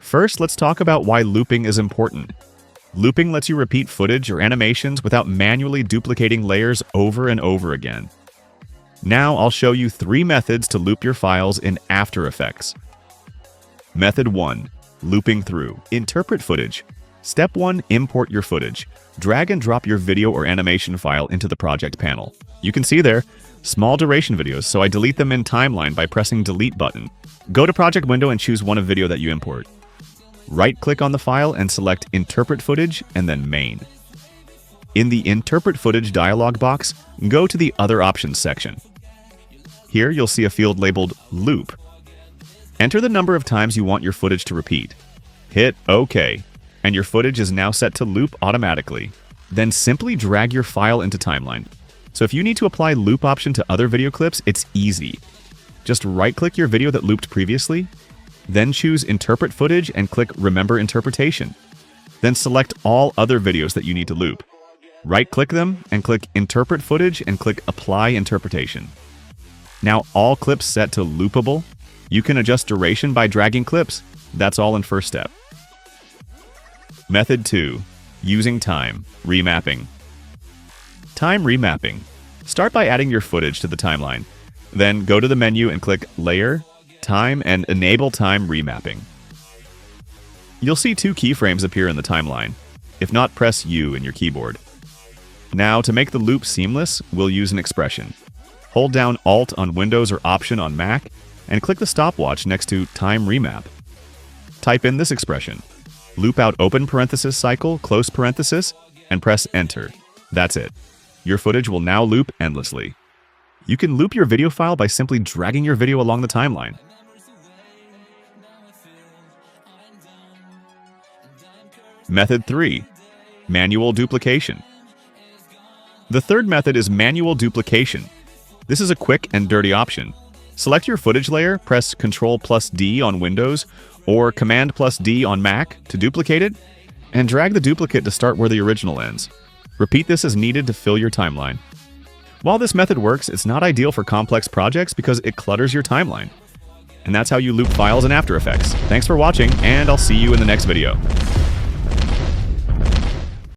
First, let's talk about why looping is important. Looping lets you repeat footage or animations without manually duplicating layers over and over again. Now I'll show you 3 methods to loop your files in After Effects. Method 1. Looping through. Interpret footage. Step 1. Import your footage. Drag and drop your video or animation file into the project panel. You can see there, small duration videos, so I delete them in Timeline by pressing Delete button. Go to Project Window and choose one of video that you import. Right-click on the file and select Interpret Footage and then Main. In the Interpret Footage dialog box, go to the Other Options section. Here you'll see a field labeled Loop. Enter the number of times you want your footage to repeat. Hit OK, and your footage is now set to loop automatically. Then simply drag your file into Timeline. So if you need to apply loop option to other video clips, it's easy. Just right-click your video that looped previously, then choose Interpret Footage and click Remember Interpretation. Then select all other videos that you need to loop. Right-click them and click Interpret Footage and click Apply Interpretation. Now all clips set to loopable. You can adjust duration by dragging clips. That's all in first step. Method 2. Using Time Remapping. Time Remapping. Start by adding your footage to the timeline. Then go to the menu and click Layer, Time, and Enable Time Remapping. You'll see 2 keyframes appear in the timeline. If not, press U in your keyboard. Now, to make the loop seamless, we'll use an expression. Hold down Alt on Windows or Option on Mac, and click the stopwatch next to Time Remap. Type in this expression. Loop out open parenthesis cycle, close parenthesis, and press Enter. That's it. Your footage will now loop endlessly. You can loop your video file by simply dragging your video along the timeline. Method 3. Manual duplication. The third method is manual duplication. This is a quick and dirty option. Select your footage layer, press Ctrl+D on Windows or Command+D on Mac to duplicate it, and drag the duplicate to start where the original ends. Repeat this as needed to fill your timeline. While this method works, it's not ideal for complex projects because it clutters your timeline. And that's how you loop files in After Effects. Thanks for watching, and I'll see you in the next video.